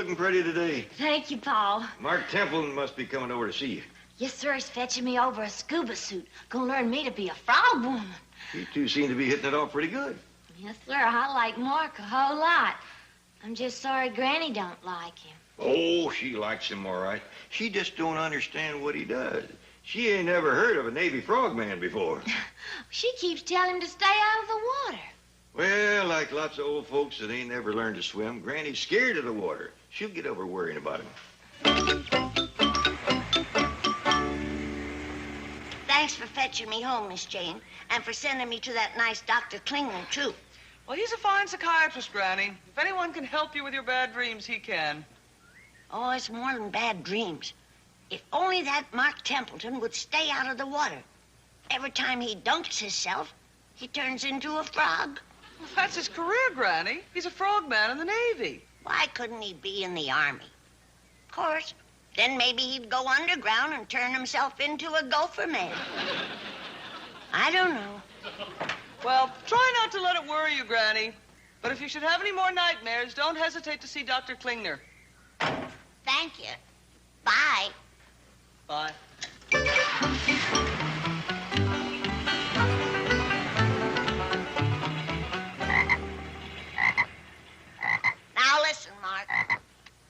looking pretty today. Thank you, Paul. Mark Templeton must be coming over to see you. Yes, sir. He's fetching me over a scuba suit. Gonna learn me to be a frog woman. You two seem to be hitting it off pretty good. Yes, sir. I like Mark a whole lot. I'm just sorry Granny don't like him. Oh, she likes him all right. She just don't understand what he does. She ain't never heard of a Navy frogman before. She keeps telling him to stay out of the water. Well, like lots of old folks that ain't never learned to swim, Granny's scared of the water. She'll get over worrying about him. Thanks for fetching me home, Miss Jane, and for sending me to that nice Dr. Klingler, too. Well, he's a fine psychiatrist, Granny. If anyone can help you with your bad dreams, he can. Oh, it's more than bad dreams. If only that Mark Templeton would stay out of the water. Every time he dunks himself, he turns into a frog. Well, that's his career, Granny. He's a frogman in the Navy. Why couldn't he be in the Army? Of course, then maybe he'd go underground and turn himself into a gopher man. I don't know. Well, try not to let it worry you, Granny. But if you should have any more nightmares, don't hesitate to see Dr. Klingler. Thank you. Bye. Bye. Now listen, Mark.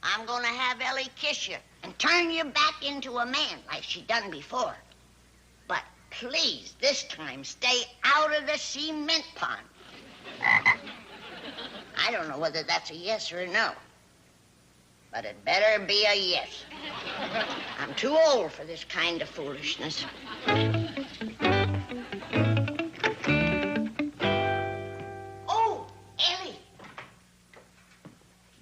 I'm gonna have Ellie kiss you and turn you back into a man like she done before. But please, this time, stay out of the cement pond. I don't know whether that's a yes or a no. But it better be a yes. I'm too old for this kind of foolishness. Oh, Ellie.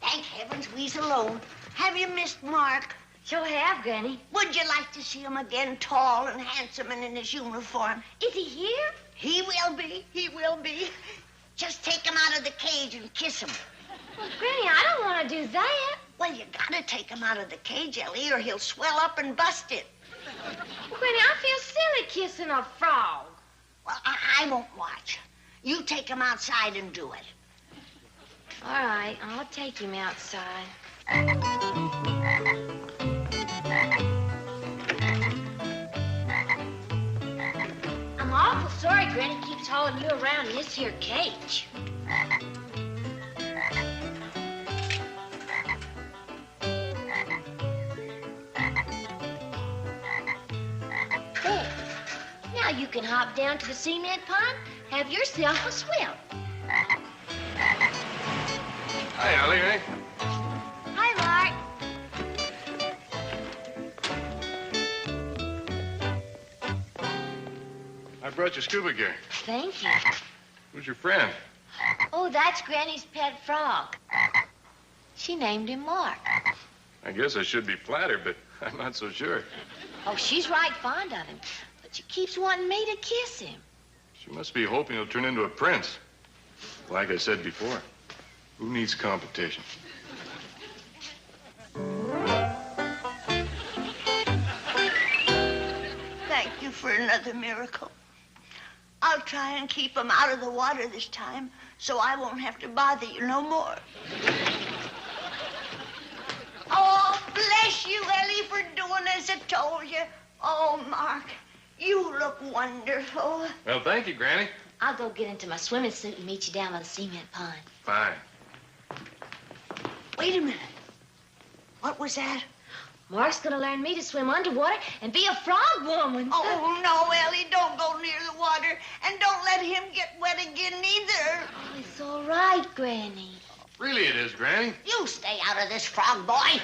Thank heavens we's alone. Have you missed Mark? Sure have, Granny. Would you like to see him again, tall and handsome and in his uniform? Is he here? He will be. He will be. Just take him out of the cage and kiss him. Well, Granny, I don't want to do that. Well, you gotta take him out of the cage, Ellie, or he'll swell up and bust it. Well, Granny, I feel silly kissing a frog. Well, I won't watch. You take him outside and do it. All right, I'll take him outside. I'm awful sorry Granny keeps hauling you around in this here cage. There. Now you can hop down to the cement pond, have yourself a swim. Hi, Ellie, eh? Hi, Mark. I brought you scuba gear. Thank you. Who's your friend? Oh, that's Granny's pet frog. She named him Mark. I guess I should be flattered, but I'm not so sure. Oh, she's right fond of him, but she keeps wanting me to kiss him. She must be hoping he'll turn into a prince. Like I said before, who needs competition? Thank you for another miracle. I'll try and keep him out of the water this time, so I won't have to bother you no more. Oh, bless you, Ellie, for doing as I told you. Oh, Mark, you look wonderful. Well, thank you, Granny. I'll go get into my swimming suit and meet you down by the cement pond. Fine. Wait a minute. What was that? Mark's gonna learn me to swim underwater and be a frog woman. Oh, no, Ellie, don't go near the water, and don't let him get wet again either. Oh, it's all right, Granny. Really it is, Granny. You stay out of this, frog boy.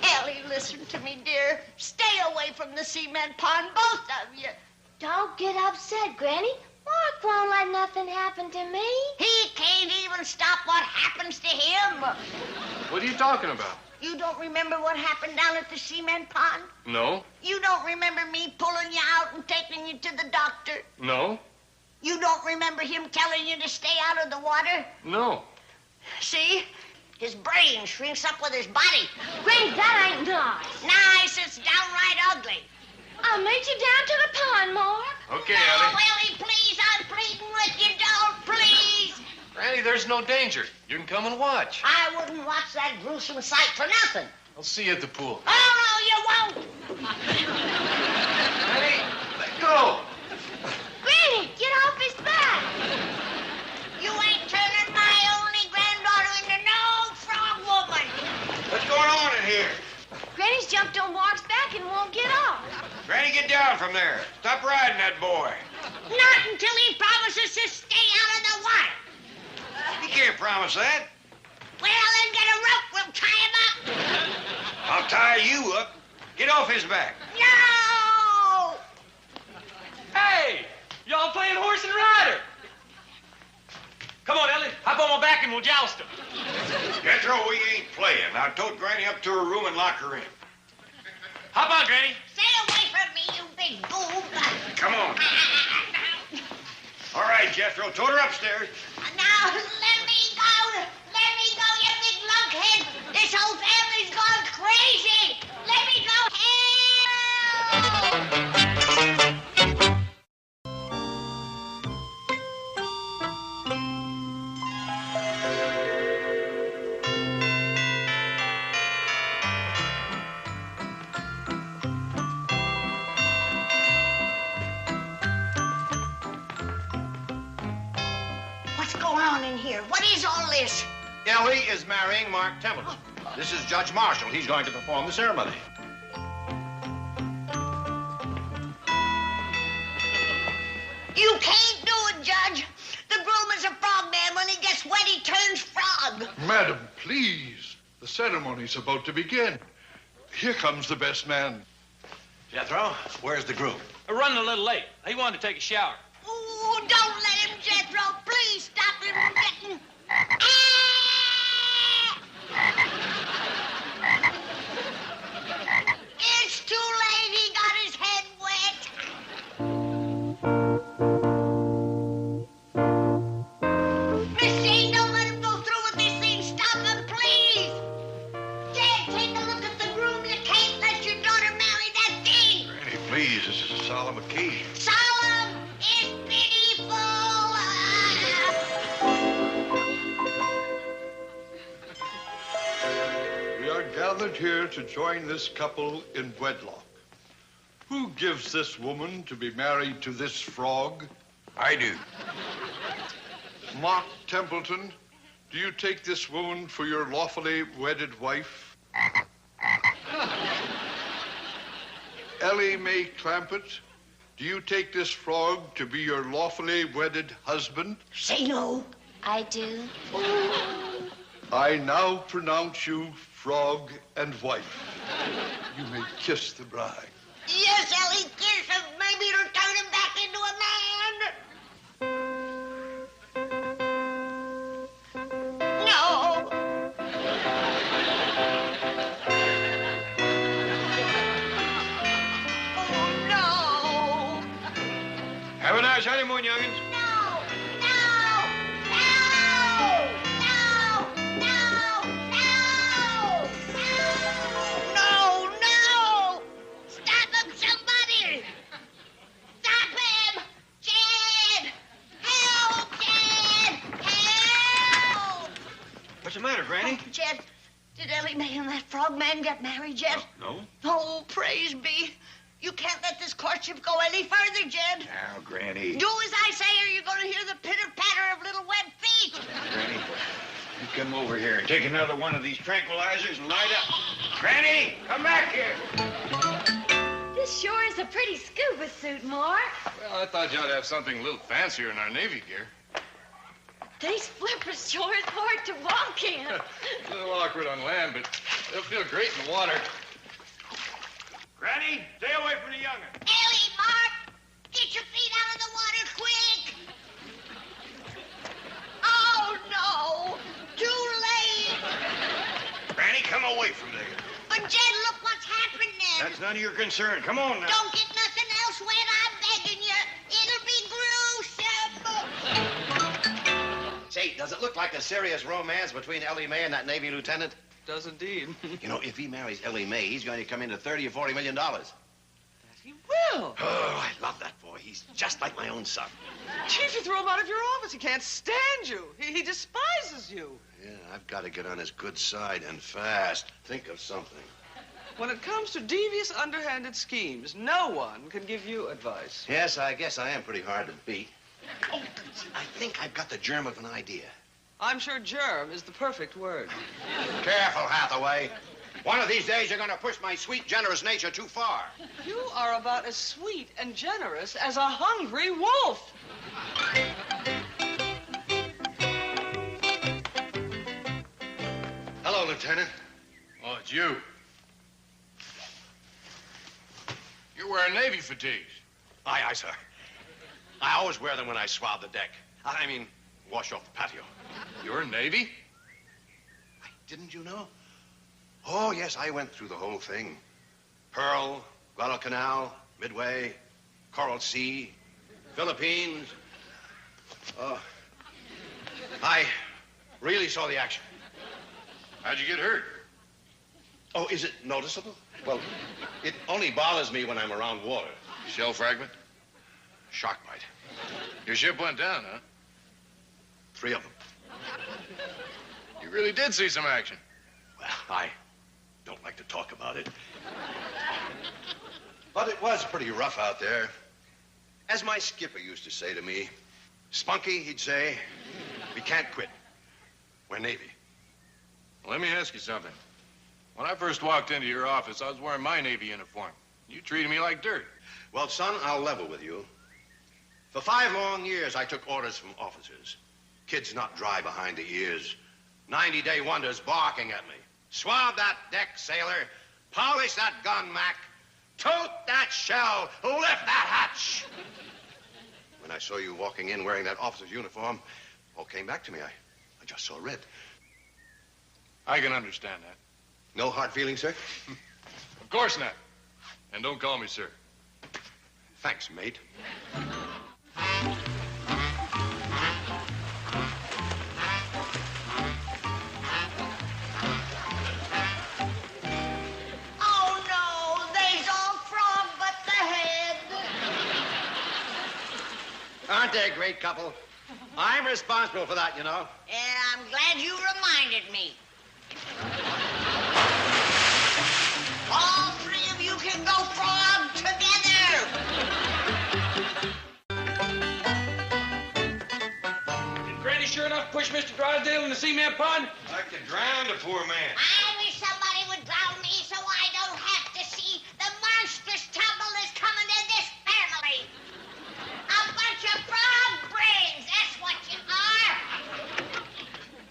Ellie, listen to me, dear. Stay away from the cement pond, both of you. Don't get upset, Granny. Mark won't let nothing happen to me. He can't even stop what happens to him. What are you talking about? You don't remember what happened down at the cement pond? No. You don't remember me pulling you out and taking you to the doctor? No. You don't remember him telling you to stay out of the water? No. See? His brain shrinks up with his body. Granny, that ain't nice. Nice, it's downright ugly. I'll meet you down to the pond, Mark. Okay, No, Ellie. Ellie, please, I'm pleading with you. Don't, please. Granny, there's no danger. You can come and watch. I wouldn't watch that gruesome sight for nothing. I'll see you at the pool. Oh, no, you won't. Granny, let go. Granny, get off his back. You ain't turning my only granddaughter into no frog woman. What's going on in here? Granny's jumped on Mark's back and won't get off. Granny, get down from there. Stop riding that boy. Not until he promises to stay out of the water. He can't promise that. Well, then get a rope. We'll tie him up. I'll tie you up. Get off his back. No! Hey, y'all playing horse and rider. Come on, Ellie. Hop on my back and we'll joust him. Jethro, we ain't playing. Now tote Granny up to her room and lock her in. Hop on, Granny. Stay away from me, you big boob. Come on. All right, Jethro, tote her upstairs. Now, let me go. Let me go, you big lunkhead. This whole family's gone crazy. Let me go. Help! What's going on in here? What is all this? Ellie is marrying Mark Templeton. This is Judge Marshall. He's going to perform the ceremony. You can't do it, Judge. The groom is a frog man. When he gets wet, he turns frog. Madam, please. The ceremony's about to begin. Here comes the best man. Jethro, where's the groom? We're running a little late. He wanted to take a shower. Ooh, don't let him, Jethro. Please stop him from getting... It's too late. He got his head wet. Miss Jane, don't let him go through with this thing. Stop him, please. Dad, take a look at the groom. You can't let your daughter marry that thing. Granny, please, this is a solemn occasion. Solemn is pitiful. We are gathered here to join this couple in wedlock. Who gives this woman to be married to this frog? I do. Mark Templeton, do you take this woman for your lawfully wedded wife? Ellie Mae Clampett, do you take this frog to be your lawfully wedded husband? Say no. I do. I now pronounce you frog and wife. You may kiss the bride. Yes, Ellie, kiss him. Maybe it'll turn him back into a man. No. Oh, no. Have a nice honeymoon, youngins. No. No. No. No. No. No. Stop him, somebody. Stop him. Jed. Help, Jed. Help. What's the matter, Granny? Jed, did Ellie Mae and that frog man get married yet? No. Oh, praise be. You can't let this courtship go any further, Jed. Now, Granny. Do as I say or you're going to hear the pitter-patter of little wet feet. Granny, you come over here and take another one of these tranquilizers and light up. Granny, come back here. This sure is a pretty scuba suit, Mark. Well, I thought you ought to have something a little fancier in our Navy gear. These flippers sure is hard to walk in. A little awkward on land, but they'll feel great in the water. Granny, stay away from the young'un. Ellie, Mark, get your feet out of the water quick. Oh, no. Too late. Granny, come away from there. But, Jed, look what's happening. That's none of your concern. Come on now. Don't get nothing else wet, I'm begging you. It'll be gruesome. Say, does it look like a serious romance between Ellie Mae and that Navy lieutenant? Does indeed. You know, if he marries Ellie Mae, he's going to come into $30 or $40 million. He will. Oh, I love that boy. He's just like my own son. Chief, you threw him out of your office. He can't stand you. He despises you. Yeah, I've got to get on his good side and fast. Think of something. When it comes to devious, underhanded schemes, no one can give you advice. Yes, I guess I am pretty hard to beat. Oh, I think I've got the germ of an idea. I'm sure germ is the perfect word. Careful, Hathaway. One of these days, you're going to push my sweet, generous nature too far. You are about as sweet and generous as a hungry wolf. Hello, Lieutenant. Oh, it's you. You're wearing Navy fatigues. Aye, aye, sir. I always wear them when I swab the deck. I mean, wash off the patio. You're Navy? Didn't you know? Oh, yes, I went through the whole thing. Pearl, Guadalcanal, Midway, Coral Sea, Philippines. I really saw the action. How'd you get hurt? Oh, is it noticeable? Well, it only bothers me when I'm around water. Shell fragment? Shark bite. Your ship went down, huh? 3 of them. You really did see some action. Well, I don't like to talk about it. But it was pretty rough out there. As my skipper used to say to me, Spunky, he'd say, we can't quit. We're Navy. Well, let me ask you something. When I first walked into your office, I was wearing my Navy uniform. You treated me like dirt. Well, son, I'll level with you. For 5 long years, I took orders from officers. Kids not dry behind the ears. 90-day wonders barking at me. Swab that deck, sailor. Polish that gun, Mac. Tote that shell. Lift that hatch. When I saw you walking in wearing that officer's uniform, all came back to me. I just saw red. I can understand that. No hard feelings, sir? Of course not. And don't call me sir. Thanks, mate. Oh, no, they's all frog but the head. Aren't they a great couple? I'm responsible for that, you know. Yeah, I'm glad you reminded me. All 3 of you can go frog together. Did Granny sure enough push Mr. Drysdale in the cement pond? Like to drown the poor man. I wish somebody would drown me so I don't have to see the monstrous trouble that's coming to this family. A bunch of frog brains, that's what you are.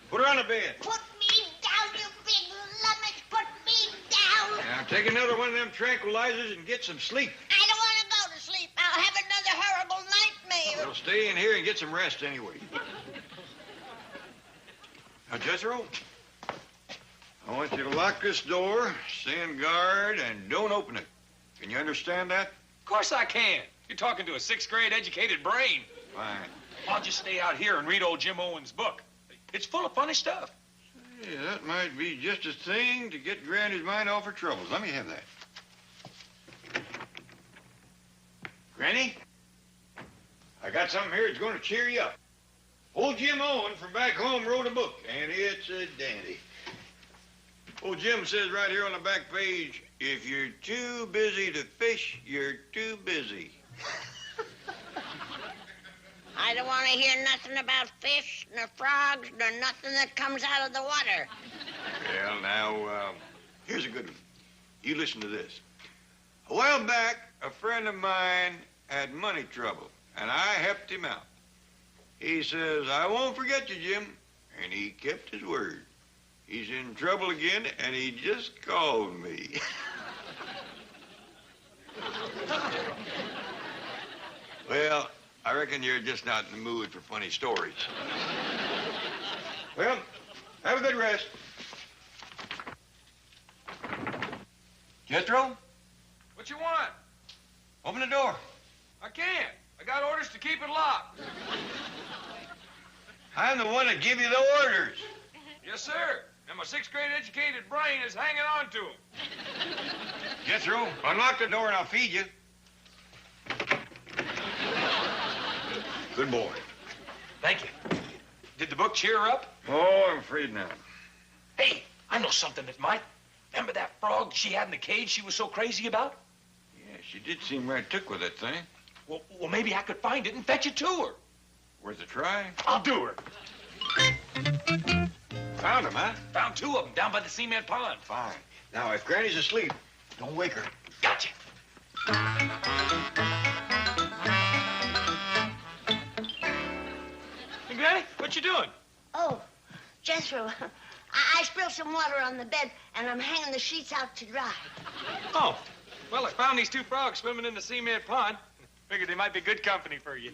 Put her on the bed. Put me down, you big lummox. Put me down. Now, take another one of them tranquilizers and get some sleep. I don't want to go to sleep. I'll have another horrible nightmare. Well, stay in here and get some rest anyway. Now, Jethro, I want you to lock this door, stand guard, and don't open it. Can you understand that? Of course I can. You're talking to a 6th grade educated brain. Fine. I'll just stay out here and read old Jim Owen's book. It's full of funny stuff. Yeah, that might be just a thing to get Granny's mind off her troubles. Let me have that. Granny, I got something here that's going to cheer you up. Old Jim Owen from back home wrote a book, and it's a dandy. Old Jim says right here on the back page, if you're too busy to fish, you're too busy. I don't want to hear nothing about fish, nor frogs, nor nothing that comes out of the water. Well, now, here's a good one. You listen to this. A while back, a friend of mine had money trouble, and I helped him out. He says, I won't forget you, Jim. And he kept his word. He's in trouble again, and he just called me. Well, I reckon you're just not in the mood for funny stories. Well, have a good rest. Jethro, What you want? open the door. I can't. I got orders to keep it locked. I'm the one that give you the orders. Yes, sir. And my 6th grade educated brain is hanging on to them. Jethro, unlock the door and I'll feed you. Good boy. Thank you. Did the book cheer her up? Oh, I'm afraid not. Hey, I know something that might. Remember that frog she had in the cage she was so crazy about? Yeah, she did seem right took with that thing. Well, maybe I could find it and fetch it to her. Worth a try. I'll do her. Found him, huh? Found 2 of them down by the cement pond. Fine. Now, if Granny's asleep, don't wake her. Gotcha. Hey, Granny, what you doing? Oh, Jethro, I spilled some water on the bed, and I'm hanging the sheets out to dry. Oh, well, I found these 2 frogs swimming in the cement pond. Figured they might be good company for you.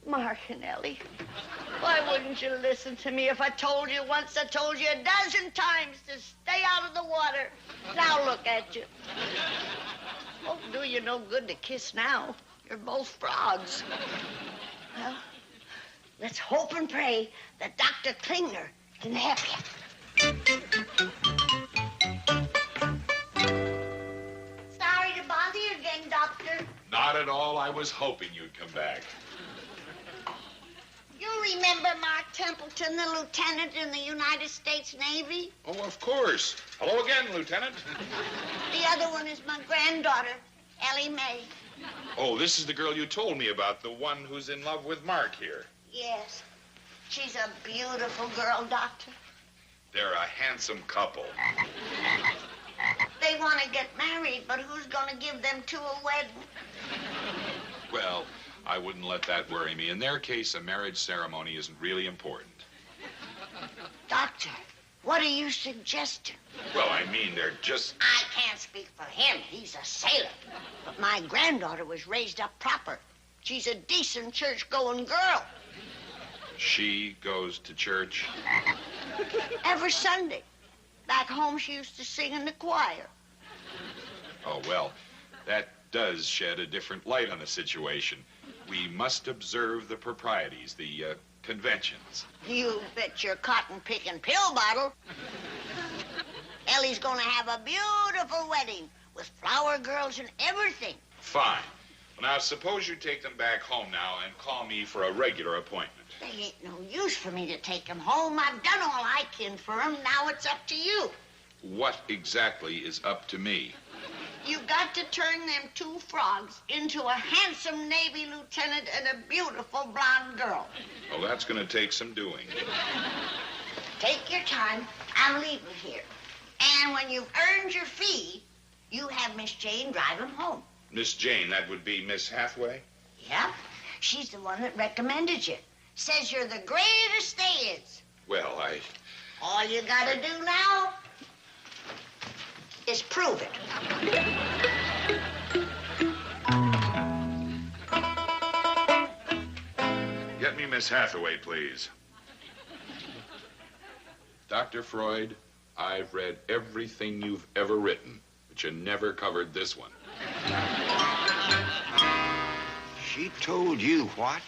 Mark and Ellie, why wouldn't you listen to me? If I told you once, I told you a dozen times to stay out of the water. Now look at you. Won't do you no good to kiss now. You're both frogs. Well, let's hope and pray that Dr. Klingner can help you. Sorry to bother you again, Doctor. Not at all. I was hoping you'd come back. You remember Mark Templeton, the lieutenant in the United States Navy? Oh, of course. Hello again, Lieutenant. The other one is my granddaughter, Ellie Mae. Oh, this is the girl you told me about, the one who's in love with Mark here. Yes. She's a beautiful girl, Doctor. They're a handsome couple. They want to get married, but who's going to give them 2 a wedding? Well, I wouldn't let that worry me. In their case, a marriage ceremony isn't really important. Doctor, what are you suggesting? Well, I mean, they're just... I can't speak for him. He's a sailor. But my granddaughter was raised up proper. She's a decent church-going girl. She goes to church. Every Sunday. Back home, she used to sing in the choir. Oh, well, that does shed a different light on the situation. We must observe the proprieties, the conventions. You bet your cotton-picking pill bottle. Ellie's gonna have a beautiful wedding with flower girls and everything. Fine. Well, now, suppose you take them back home now and call me for a regular appointment. They ain't no use for me to take them home. I've done all I can for them. Now it's up to you. What exactly is up to me? You got to turn them 2 frogs into a handsome Navy lieutenant and a beautiful blonde girl. Well, that's going to take some doing. Take your time. I'm leaving here. And when you've earned your fee, you have Miss Jane drive them home. Miss Jane, that would be Miss Hathaway? Yep. She's the one that recommended you. Says you're the greatest there is. Well, All you gotta do now is prove it. Get me Miss Hathaway, please. Dr. Freud, I've read everything you've ever written, but you never covered this one. She told you what?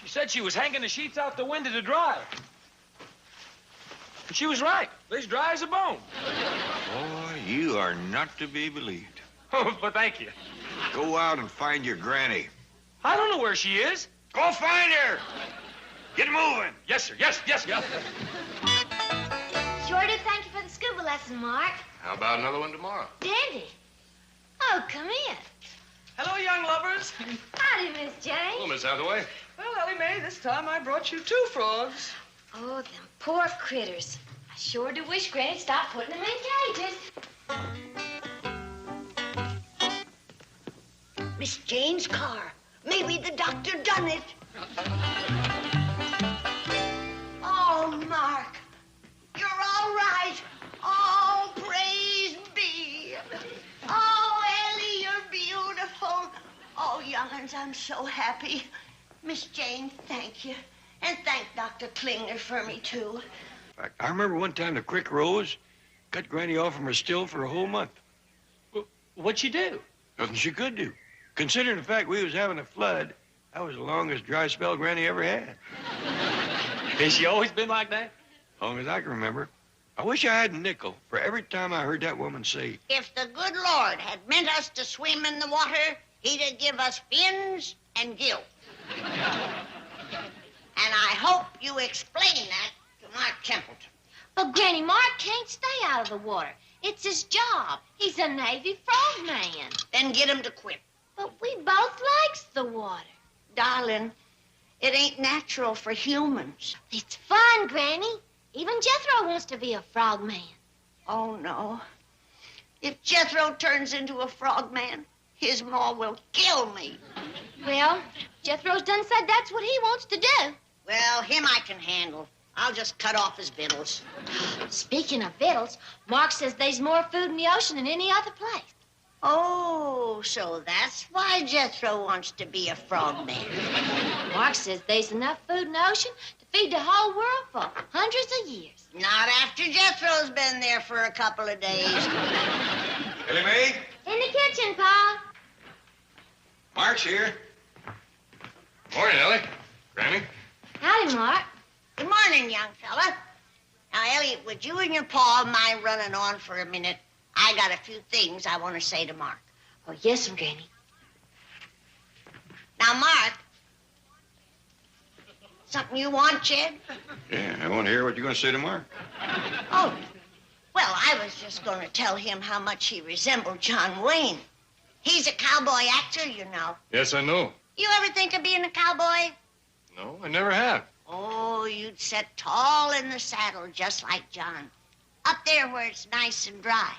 She said she was hanging the sheets out the window to dry. And she was right. They're as dry as a bone. Boy, you are not to be believed. Oh, but thank you. Go out and find your granny. I don't know where she is. Go find her! Get moving! Yes, sir. Yes, yes, yes. Sure do thank you for the scuba lesson, Mark. How about another one tomorrow? Dandy. Oh, come in. Hello, young lovers. Howdy, Miss Jane. Hello, Miss Hathaway. Well, Ellie Mae, this time I brought you 2 frogs. Oh, them poor critters. I sure do wish Granny'd stop putting them in cages. Miss Jane's car. Maybe the doctor done it. Oh, Mark, you're all right. Oh, praise be. Oh, Ellie, you're beautiful. Oh, young'uns, I'm so happy. Miss Jane, thank you. And thank Dr. Klingner for me, too. I remember one time the creek rose, cut Granny off from her still for a whole month. What'd she do? Nothing she could do. Considering the fact we was having a flood, that was the longest dry spell Granny ever had. Has she always been like that? Long as I can remember. I wish I had a nickel for every time I heard that woman say, If the good Lord had meant us to swim in the water, He'd give us fins and gills. And I hope you explain that to Mark Templeton. But, Granny, Mark can't stay out of the water. It's his job. He's a Navy frogman. Then get him to quit. But we both likes the water. Darling, it ain't natural for humans. It's fun, Granny. Even Jethro wants to be a frogman. Oh, no. If Jethro turns into a frogman, his ma will kill me. Well, Jethro's done said that's what he wants to do. Well, him I can handle. I'll just cut off his victuals. Speaking of victuals, Mark says there's more food in the ocean than any other place. Oh, so that's why Jethro wants to be a frogman. Mark says there's enough food in the ocean to feed the whole world for hundreds of years. Not after Jethro's been there for a couple of days. Ellie Mae? In the kitchen, Pa. Mark's here. Morning, Ellie. Granny. Howdy, Mark. Good morning, young fella. Now, Elliot, would you and your pa mind running on for a minute? I got a few things I want to say to Mark. Oh, yes, Granny. Now, Mark, something you want, Jed? Yeah, I want to hear what you're going to say to Mark. Oh, well, I was just going to tell him how much he resembled John Wayne. He's a cowboy actor, you know. Yes, I know. You ever think of being a cowboy? No, I never have. Oh, you'd sit tall in the saddle just like John. Up there where it's nice and dry.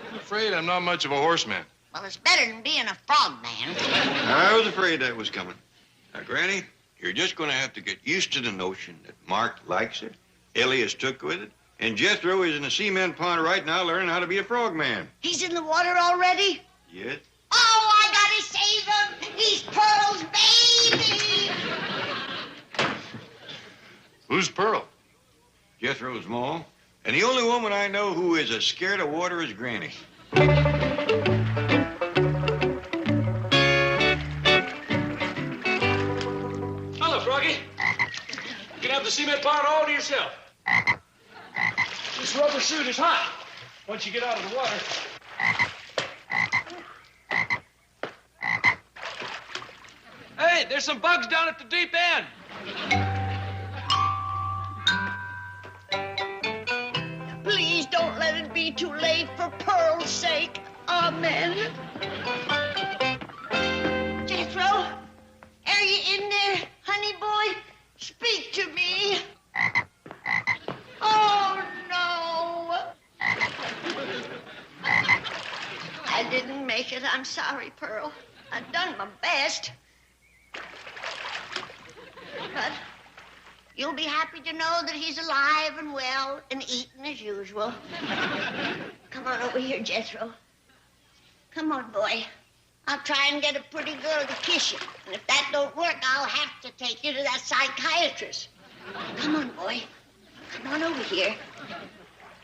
I'm afraid I'm not much of a horseman. Well, it's better than being a frogman. I was afraid that was coming. Now, Granny, you're just going to have to get used to the notion that Mark likes it, Ellie is took with it, and Jethro is in the cement pond right now learning how to be a frogman. He's in the water already? Yes? Oh, I gotta save him! He's Pearl's baby! Who's Pearl? Jethro's mom. And the only woman I know who is as scared of water is Granny. Hello, Froggy. You can have the cement pond all to yourself. This rubber suit is hot once you get out of the water. Hey, there's some bugs down at the deep end. Please don't let it be too late for Pearl's sake. Amen. Jethro, are you in there, honey boy? Speak to me. Oh, no. I didn't make it. I'm sorry, Pearl. I've done my best. But you'll be happy to know that he's alive and well and eating as usual. Come on over here, Jethro. Come on, boy. I'll try and get a pretty girl to kiss you. And if that don't work, I'll have to take you to that psychiatrist. Come on, boy. Come on over here.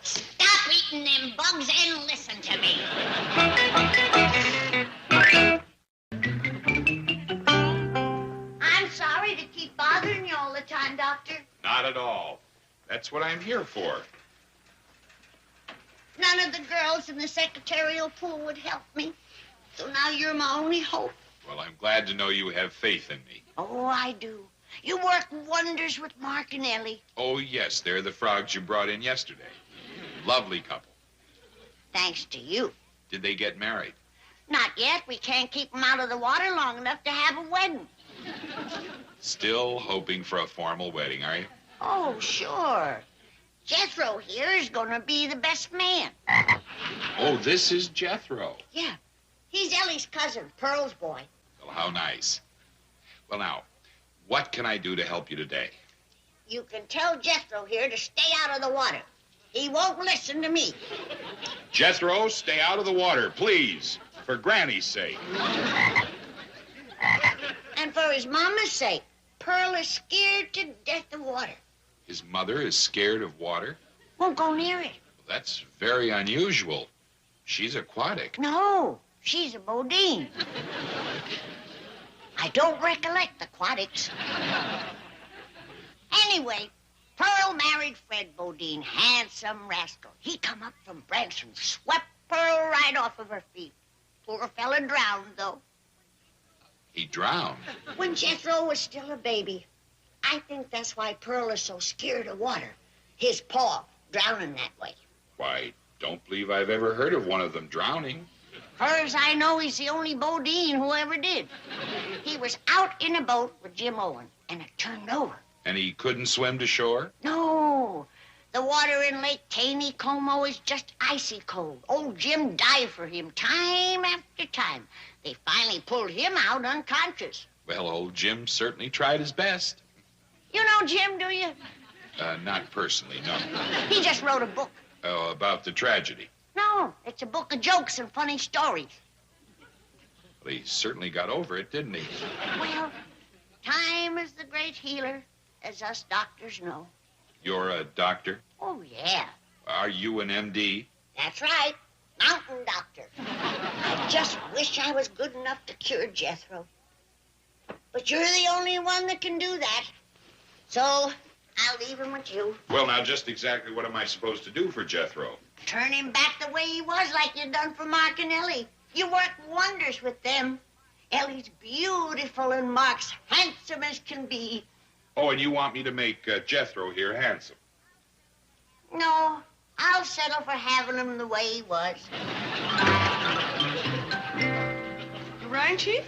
Stop eating them bugs and listen to me. I'm sorry to keep bothering you all the time, Doctor. Not at all. That's what I'm here for. None of the girls in the secretarial pool would help me. So now you're my only hope. Well, I'm glad to know you have faith in me. Oh, I do. You work wonders with Mark and Ellie. Oh, yes, they're the frogs you brought in yesterday. Lovely couple. Thanks to you. Did they get married? Not yet. We can't keep them out of the water long enough to have a wedding. Still hoping for a formal wedding, are you? Oh, sure. Jethro here is going to be the best man. Oh, this is Jethro. Yeah. He's Ellie's cousin, Pearl's boy. Well, how nice. Well, now, what can I do to help you today? You can tell Jethro here to stay out of the water. He won't listen to me. Jethro, stay out of the water, please. For Granny's sake. And for his mama's sake. Pearl is scared to death of water. His mother is scared of water? Won't go near it. Well, that's very unusual. She's aquatic. No, she's a Bodine. I don't recollect aquatics. Anyway, Pearl married Fred Bodine, handsome rascal. He come up from Branson, swept Pearl right off of her feet. Poor fella drowned, though. He drowned. When Jethro was still a baby. I think that's why Pearl is so scared of water. His paw drowning that way. Why, don't believe I've ever heard of one of them drowning. Far as I know, he's the only Bodine who ever did. He was out in a boat with Jim Owen, and it turned over. And he couldn't swim to shore? No. The water in Lake Taneycomo is just icy cold. Old Jim died for him time after time. They finally pulled him out unconscious. Well, old Jim certainly tried his best. You know Jim, do you? Not personally, no. He just wrote a book. Oh, about the tragedy. No, it's a book of jokes and funny stories. Well, he certainly got over it, didn't he? Well, time is the great healer, as us doctors know. You're a doctor? Oh, yeah. Are you an MD? That's right. Mountain doctor. I just wish I was good enough to cure Jethro. But you're the only one that can do that. So, I'll leave him with you. Well, now, just exactly what am I supposed to do for Jethro? Turn him back the way he was, like you done for Mark and Ellie. You worked wonders with them. Ellie's beautiful and Mark's handsome as can be. Oh, and you want me to make Jethro here handsome? No, I'll settle for having him the way he was. You rang, Chief?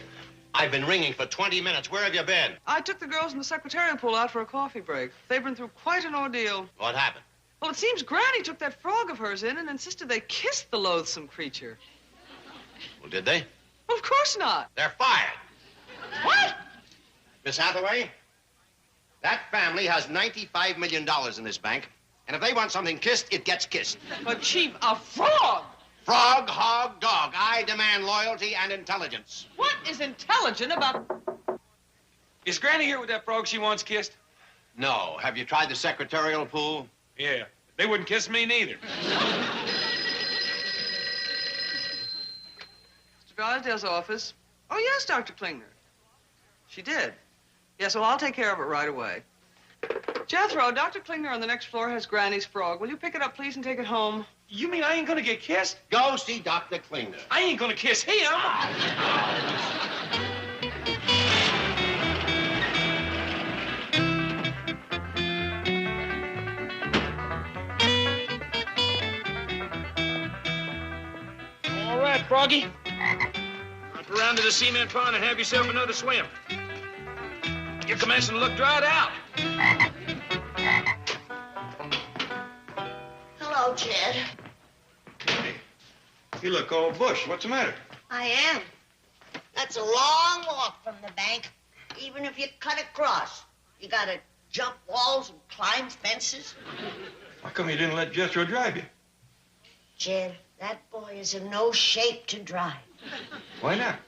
I've been ringing for 20 minutes. Where have you been? I took the girls in the secretarial pool out for a coffee break. They've been through quite an ordeal. What happened? Well, it seems Granny took that frog of hers in and insisted they kiss the loathsome creature. Well, did they? Well, of course not. They're fired. What? Miss Hathaway, that family has $95 million in this bank. And if they want something kissed, it gets kissed. But, Chief, a frog! Frog, hog, dog. I demand loyalty and intelligence. What is intelligent about... Is Granny here with that frog she wants kissed? No. Have you tried the secretarial pool? Yeah. They wouldn't kiss me neither. Mr. Drysdale's office. Oh, yes, Dr. Klingner. She did. Yes, well, I'll take care of it right away. Jethro, Dr. Klingner on the next floor has Granny's frog. Will you pick it up, please, and take it home? You mean I ain't gonna get kissed? Go see Dr. Klingner. I ain't gonna kiss him. All right, Froggy. Run around to the cement pond and have yourself another swim. You're commencing to look dried out. Hello, Jed. Hey, you look all bush. What's the matter? I am. That's a long walk from the bank. Even if you cut across, you gotta jump walls and climb fences. How come you didn't let Jethro drive you? Jed, that boy is in no shape to drive. Why not?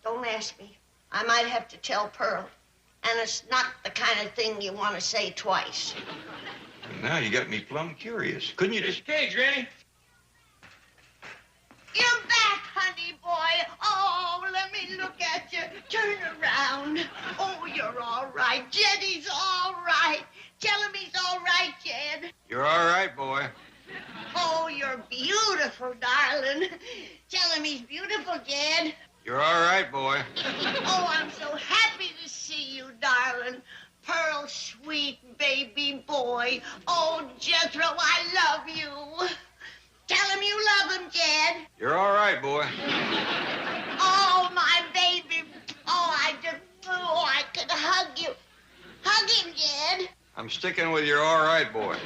Don't ask me. I might have to tell Pearl. And it's not the kind of thing you want to say twice. Now you got me plumb curious. Couldn't you just... Cage, Granny. You're back, honey boy. Oh, let me look at you. Turn around. Oh, you're all right. Jeddy's all right. Tell him he's all right, Jed. You're all right, boy. Oh, you're beautiful, darling. Tell him he's beautiful, Jed. You're all right, boy. Oh, I'm so happy to see you, darling. Pearl, sweet baby boy. Oh, Jethro, I love you. Tell him you love him, Jed. You're all right, boy. Oh, my baby. Oh, I could hug you. Hug him, Jed. I'm sticking with your all right, boy.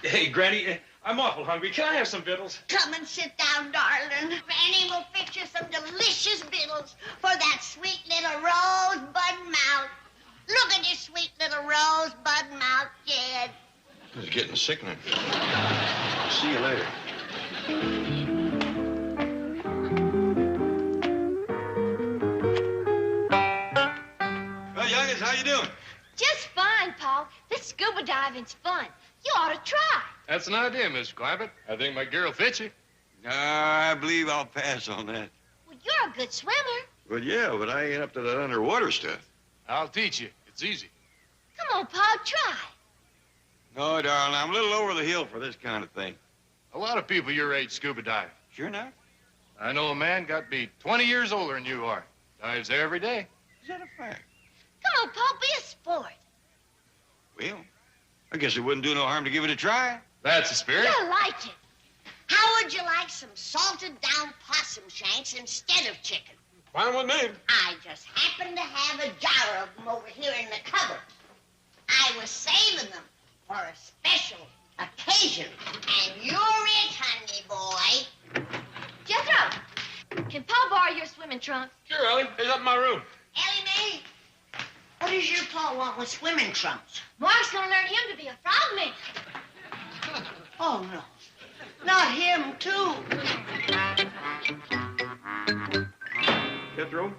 Hey, Granny, I'm awful hungry. Can I have some victuals? Come and sit down, darling. Granny will fix you some delicious victuals for that sweet little rosebud mouth. Look at your sweet little rosebud mouth, Jed. It's getting sickening. See you later. Well, youngins, how you doing? Just fine, Paul. This scuba diving's fun. You ought to try. That's an idea, Miss Clampett. I think my girl fits you. No, I believe I'll pass on that. Well, you're a good swimmer. Well, yeah, but I ain't up to that underwater stuff. I'll teach you. It's easy. Come on, Paul, try. No, darling, I'm a little over the hill for this kind of thing. A lot of people your age scuba dive. Sure enough? I know a man got to be 20 years older than you are. Dives there every day. Is that a fact? Come on, Paul, be a sport. Well, I guess it wouldn't do no harm to give it a try. That's the spirit. You'll like it. How would you like some salted down possum shanks instead of chicken? Fine with me. I just happen to have a jar of them over here in the cupboard. I was saving them for a special occasion. And you're it, honey boy. Jethro, can Paul borrow your swimming trunks? Sure, Ellie. He's up in my room. Ellie Mae, what does your Paul want with swimming trunks? Mark's gonna learn him to be a frogman. Oh, no. Not him, too. Jethro,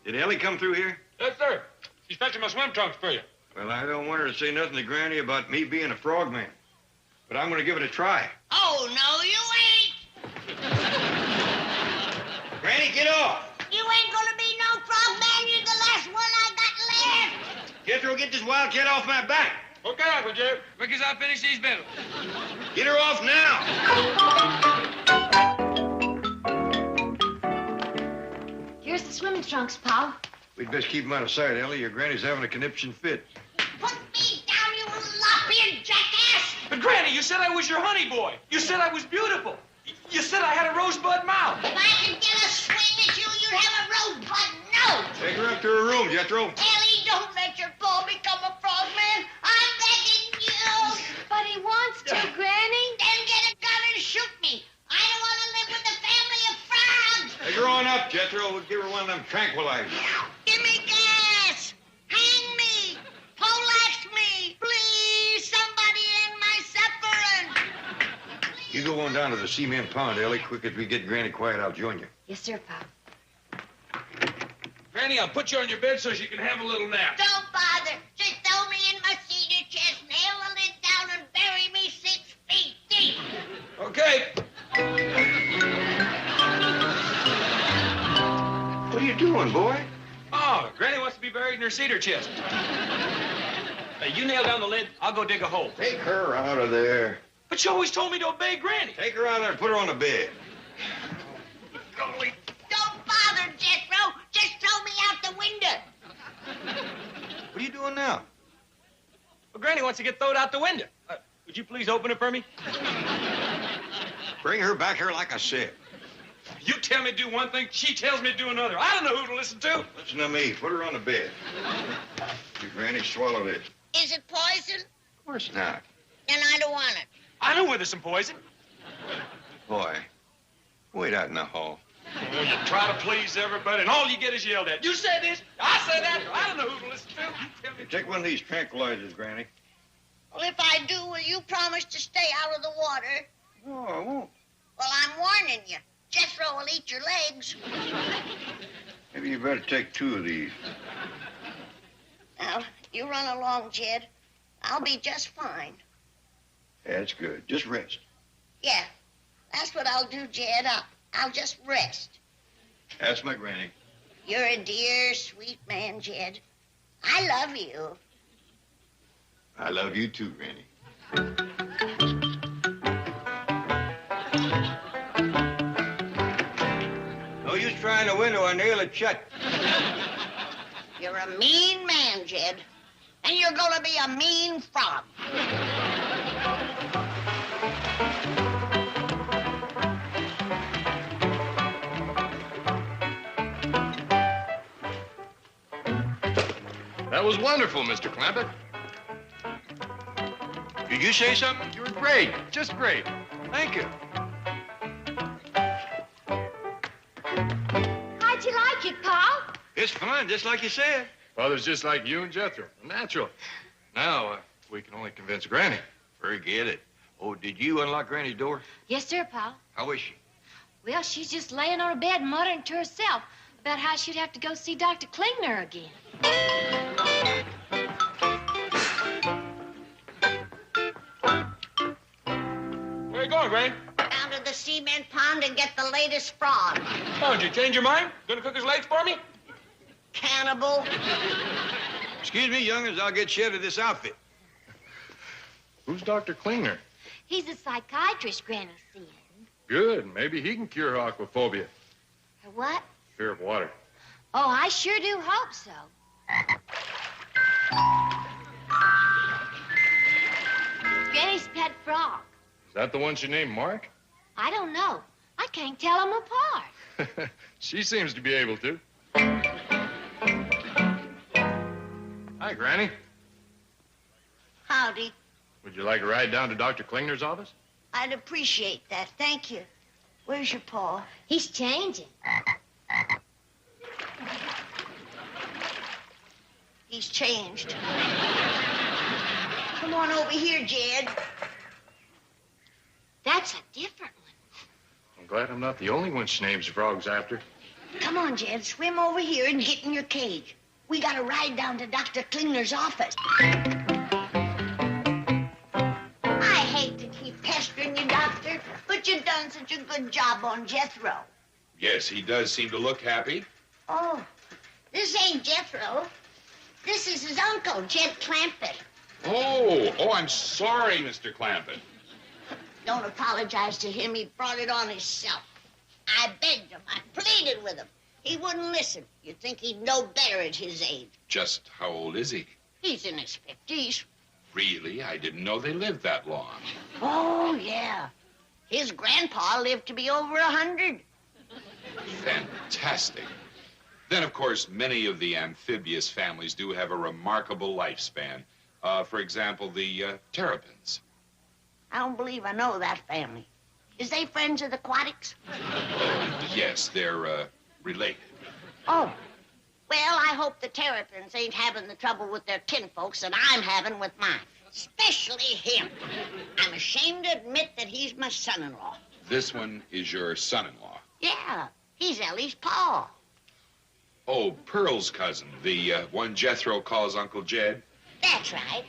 did Ellie come through here? Yes, sir. She's fetching my swim trunks for you. Well, I don't want her to say nothing to Granny about me being a frogman. But I'm going to give it a try. Oh, no, you ain't. Granny, get off! You ain't gonna be no frogman. You're the last one I got left. Jethro, get this wildcat off my back. Okay, Uncle Jeb. Because I finish these medals. Get her off now. Here's the swimming trunks, Paul. We'd best keep them out of sight, Ellie. Your granny's having a conniption fit. Put me down, you lop-eared jackass. But, Granny, you said I was your honey boy. You said I was beautiful. You said I had a rosebud mouth. If I could get a swing at you, you'd have a rosebud nose. Take her up to her room, Jethro. Ellie, don't let your Paul become a frogman. I'm begging you. But he wants to, Granny. Then get a gun and shoot me. I don't want to live with a family of frogs. Take her on up, Jethro. We'll give her one of them tranquilizers. Give me gas. Hang me. Poleaxe me. Please, somebody end my suffering. You go on down to the cement pond, Ellie. Quick as we get Granny quiet, I'll join you. Yes, sir, Paul. Granny, I'll put you on your bed so she can have a little nap. Don't bother. Just throw me in my cedar chest, nail the lid down, and bury me 6 feet deep. Okay. What are you doing, boy? Oh, Granny wants to be buried in her cedar chest. Hey, you nail down the lid, I'll go dig a hole. Take her out of there. But you always told me to obey Granny. Take her out of there and put her on the bed. Golly. Don't bother, Jethro. Just throw me out the window. What are you doing now? Well, Granny wants to get thrown out the window. Would you please open it for me? Bring her back here like I said. You tell me to do one thing, she tells me to do another. I don't know who to listen to. Listen to me. Put her on the bed. Your Granny swallowed it. Is it poison? Of course not. Then I don't want it. I know where there's some poison. Boy, wait out in the hall. Oh, you try to please everybody, and all you get is yelled at. You say this, I say that. I don't know who to listen to. You tell me. Hey, take one of these tranquilizers, Granny. Well, if I do, will you promise to stay out of the water? No, I won't. Well, I'm warning you. Jethro will eat your legs. Maybe you better take 2 of these. Now, you run along, Jed. I'll be just fine. That's good. Just rest. Yeah, that's what I'll do, Jed. I'll just rest. That's my Granny. You're a dear, sweet man, Jed. I love you. I love you too, Granny. No use trying the window. I nail it shut. You're a mean man, Jed. And you're gonna be a mean frog. That was wonderful, Mr. Clampett. Did you say something? You were great. Just great. Thank you. How'd you like it, Paul? It's fun, just like you said. Father's just like you and Jethro. Natural. Now, we can only convince Granny. Forget it. Oh, did you unlock Granny's door? Yes, sir, Paul. How is she? Well, she's just laying on her bed muttering to herself about how she'd have to go see Dr. Klingner again. Where you going, Granny? Down to the cement pond to get the latest frog. Oh, did you change your mind? Gonna cook his legs for me? Cannibal. Excuse me, young'uns, I'll get shed of this outfit. Who's Dr. Klingner? He's a psychiatrist Granny's seeing. Good. Maybe he can cure aquaphobia. What? Fear of water. Oh, I sure do hope so. Granny's pet frog. Is that the one she named Mark? I don't know. I can't tell them apart. She seems to be able to. Hi, Granny. Howdy. Would you like a ride down to Dr. Klingner's office? I'd appreciate that. Thank you. Where's your paw? He's changing. He's changed. Come on over here, Jed. That's a different one. I'm glad I'm not the only one she names frogs after. Come on, Jed. Swim over here and get in your cage. We got to ride down to Dr. Klingner's office. I hate to keep pestering you, Doctor, but you've done such a good job on Jethro. Yes, he does seem to look happy. Oh, this ain't Jethro. This is his uncle, Jed Clampett. Oh, I'm sorry, Mr. Clampett. Don't apologize to him. He brought it on himself. I begged him. I pleaded with him. He wouldn't listen. You'd think he'd know better at his age. Just how old is he? He's in his 50s. Really? I didn't know they lived that long. Oh, yeah. His grandpa lived to be over 100. Fantastic. Then, of course, many of the amphibious families do have a remarkable lifespan. For example, the terrapins. I don't believe I know that family. Is they friends of the aquatics? Yes, they're related. Oh. Well, I hope the terrapins ain't having the trouble with their kinfolks that I'm having with mine. Especially him. I'm ashamed to admit that he's my son-in-law. This one is your son-in-law. Yeah, he's Ellie's pa. Oh, Pearl's cousin, the one Jethro calls Uncle Jed. That's right.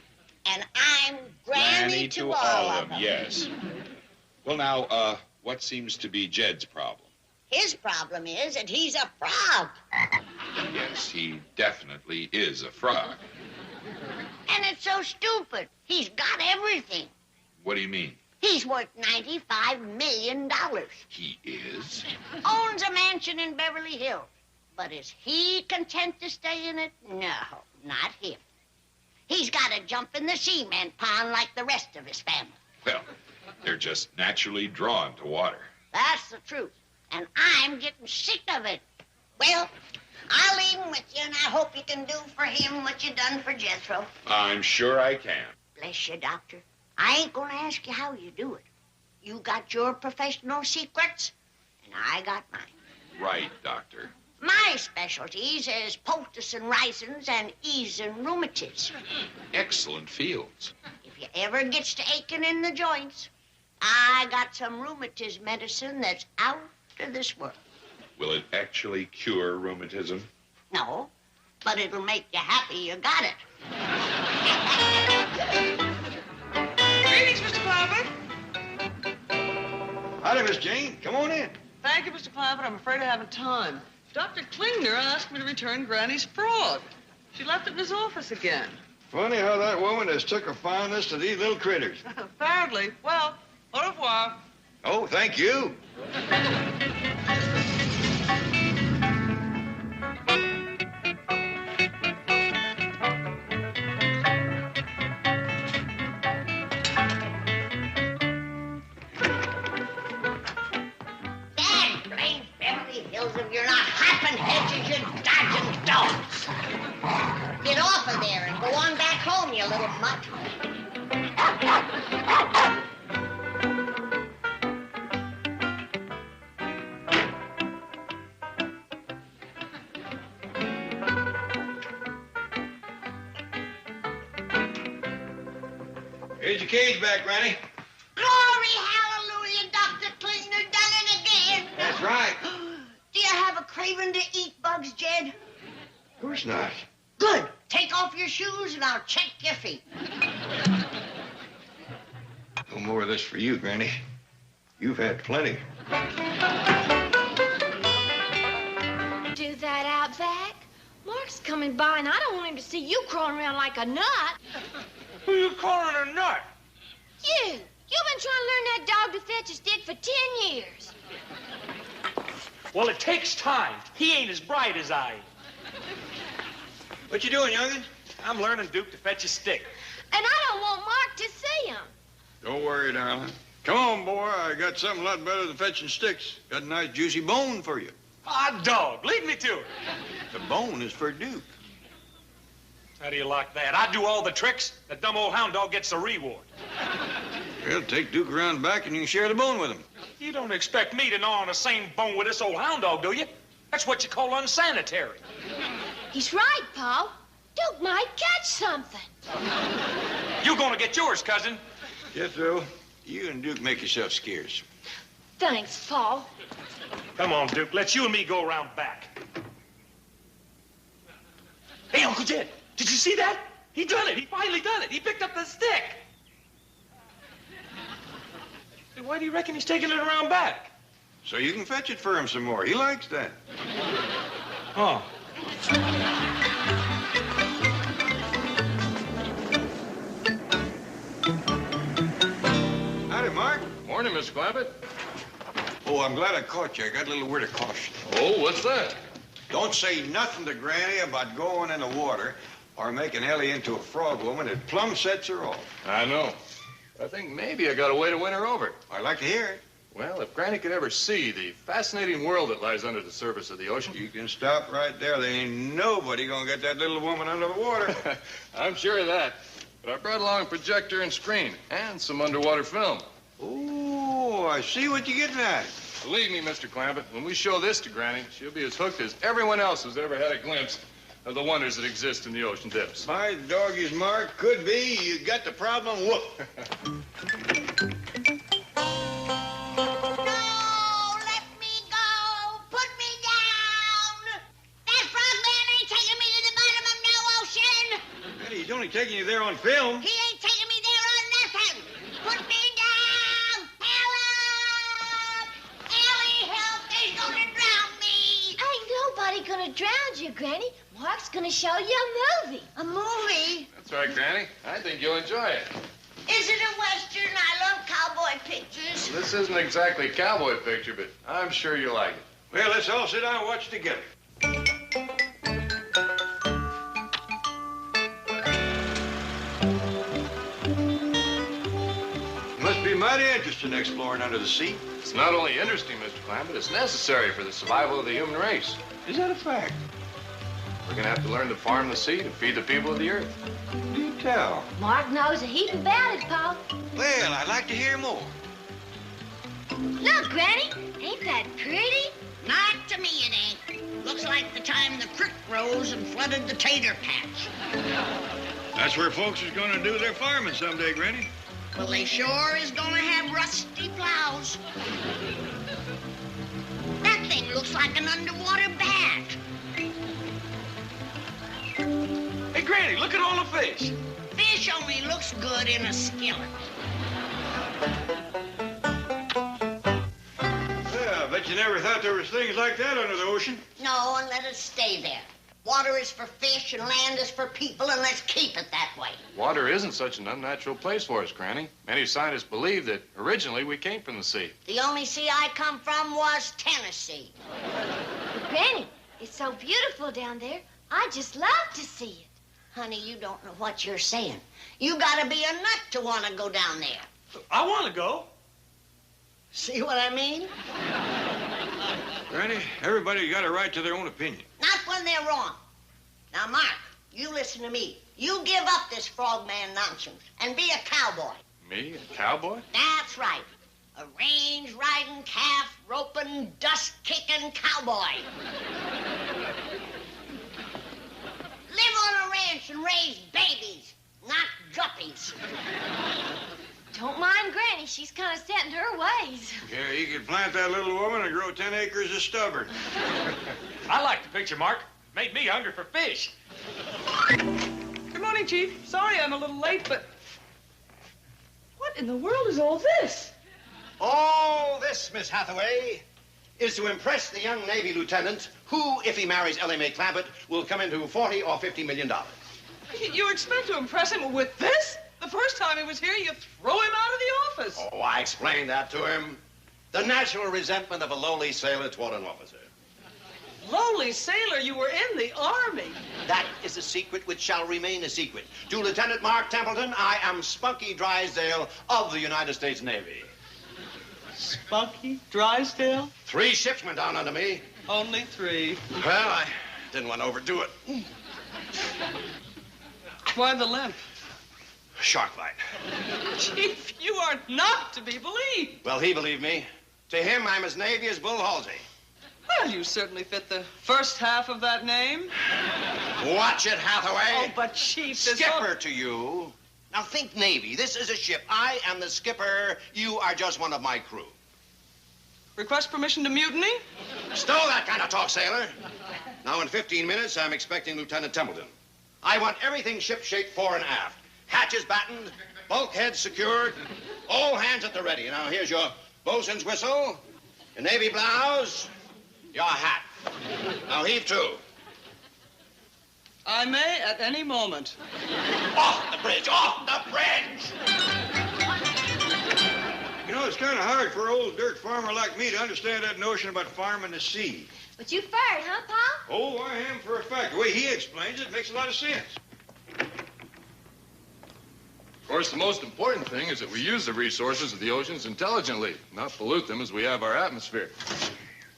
And I'm Granny to all of them. Yes. Well, now, what seems to be Jed's problem? His problem is that he's a frog. Yes, he definitely is a frog. And it's so stupid. He's got everything. What do you mean? He's worth $95 million. He is? Owns a mansion in Beverly Hills. But is he content to stay in it? No, not him. He's got to jump in the cement pond like the rest of his family. Well, they're just naturally drawn to water. That's the truth. And I'm getting sick of it. Well, I'll leave him with you, and I hope you can do for him what you done for Jethro. I'm sure I can. Bless you, Doctor. I ain't gonna ask you how you do it. You got your professional secrets, and I got mine. Right, Doctor. My specialties is poultice and ricins and ease and rheumatiz. Excellent fields. If you ever gets to aching in the joints, I got some rheumatiz medicine that's out of this world. Will it actually cure rheumatism? No, but it'll make you happy you got it. Greetings, Mr. Clampett. Howdy, Miss Jane. Come on in. Thank you, Mr. Clampett. I'm afraid I haven't time. Dr. Klingner asked me to return Granny's frog. She left it in his office again. Funny how that woman has took a fondness to these little critters. Apparently. Well, au revoir. Oh, thank you. Dad blames Beverly Hills if you're not hopping hedges, you're dodging dogs. Get off of there and go on back home, you little mutt. Here's your cage back, Granny. Glory, hallelujah, Dr. Klingner done it again. That's right. Do you have a craving to eat bugs, Jed? Of course not. Good. Take off your shoes and I'll check your feet. No more of this for you, Granny. You've had plenty. Do that out back? Mark's coming by, and I don't want him to see you crawling around like a nut. Who you calling a nut? You! You've been trying to learn that dog to fetch a stick for 10 years. Well, it takes time. He ain't as bright as I am. What you doing, youngin? I'm learning Duke to fetch a stick. And I don't want Mark to see him. Don't worry, darling. Come on, boy. I got something a lot better than fetching sticks. Got a nice, juicy bone for you. Ah, dog, lead me to it. The bone is for Duke. How do you like that? I do all the tricks. The dumb old hound dog gets the reward. Well, take Duke around back and you can share the bone with him. You don't expect me to gnaw on the same bone with this old hound dog, do you? That's what you call unsanitary. He's right, Paul. Duke might catch something. You gonna get yours, cousin. Jethro, you and Duke make yourself scarce. Thanks, Paul. Come on, Duke. Let's you and me go around back. Hey, Uncle Jed, did you see that? He done it. He finally done it. He picked up the stick. Hey, why do you reckon he's taking it around back? So you can fetch it for him some more. He likes that. Oh. Howdy, Mark. Morning, Miss Clampett. Oh, I'm glad I caught you. I got a little word of caution. Oh, what's that? Don't say nothing to Granny about going in the water or making Ellie into a frog woman. It plumb sets her off. I know. I think maybe I got a way to win her over. I'd like to hear it. Well, if Granny could ever see the fascinating world that lies under the surface of the ocean. You can stop right there. There ain't nobody gonna get that little woman under the water. I'm sure of that. But I brought along a projector and screen and some underwater film. Oh, I see what you're getting at. Believe me, Mr. Clampett, when we show this to Granny, she'll be as hooked as everyone else who's ever had a glimpse of the wonders that exist in the ocean depths. My doggies, Mark, could be. You got the problem whooped. No, let me go. Put me down. That frogman ain't taking me to the bottom of no ocean. Hey, he's only taking you there on film. He ain't taking me there on nothing. Put me down. Help! Ellie, help. They's gonna drown me. Ain't nobody gonna drown you, Granny. Mark's gonna show you a movie. A movie? That's right, Granny. I think you'll enjoy it. Is it a Western? I love cowboy pictures. This isn't exactly a cowboy picture, but I'm sure you'll like it. Well, let's all sit down and watch together. Must be mighty interesting exploring under the sea. It's not only interesting, Mr. Clampett, it's necessary for the survival of the human race. Is that a fact? We're gonna have to learn to farm the sea to feed the people of the earth. Do tell. Mark knows a heap about it, Paul. Well, I'd like to hear more. Look, Granny, ain't that pretty? Not to me, it ain't. Looks like the time the creek rose and flooded the tater patch. That's where folks is gonna do their farming someday, Granny. Well, they sure is gonna have rusty plows. That thing looks like an underwater bat. Hey, Granny, look at all the fish. Fish only looks good in a skillet. Yeah, I bet you never thought there was things like that under the ocean. No, and let it stay there. Water is for fish and land is for people, and let's keep it that way. Water isn't such an unnatural place for us, Granny. Many scientists believe that originally we came from the sea. The only sea I come from was Tennessee. But Granny, it's so beautiful down there. I just love to see it. Honey, you don't know what you're saying. You gotta be a nut to want to go down there. I want to go. See what I mean? Granny, everybody got a right to their own opinion. Not when they're wrong. Now, Mark, you listen to me. You give up this frogman nonsense and be a cowboy. Me, a cowboy? That's right. A range-riding, calf-roping, dust-kicking cowboy. Live on a ranch and raise babies, not guppies. Don't mind Granny. She's kind of set in her ways. Yeah, you could plant that little woman and grow 10 acres of stubborn. I like the picture, Mark. Made me hungry for fish. Good morning, Chief. Sorry I'm a little late, but what in the world is all this? All this, Miss Hathaway, is to impress the young Navy lieutenant who, if he marries Ellie Mae Clampett, will come into $40 or $50 million. You expect to impress him with this? The first time he was here, you throw him out of the office. Oh, I explained that to him. The natural resentment of a lowly sailor toward an officer. Lowly sailor, you were in the Army. That is a secret which shall remain a secret. To Lieutenant Mark Templeton, I am Spunky Drysdale of the United States Navy. Spunky Drysdale? 3 ships went down under me. Only 3. Well, I didn't want to overdo it. Why the limp? Shark bite. Chief, you are not to be believed. Well, he believed me. To him, I'm as Navy as Bull Halsey. Well, you certainly fit the first half of that name. Watch it, Hathaway. Oh, but Chief, this Skipper to you. Now think Navy. This is a ship. I am the skipper. You are just one of my crew. Request permission to mutiny? Stow that kind of talk, sailor. Now, in 15 minutes, I'm expecting Lieutenant Templeton. I want everything ship-shape fore and aft. Hatches battened, bulkheads secured, all hands at the ready. Now, here's your bosun's whistle, your Navy blouse, your hat. Now, heave to. I may at any moment. Off the bridge! Off the bridge! You know, it's kind of hard for an old dirt farmer like me to understand that notion about farming the sea. But you fired, huh, Pa? Oh, I am for a fact. The way he explains it makes a lot of sense. Of course, the most important thing is that we use the resources of the oceans intelligently, not pollute them as we have our atmosphere.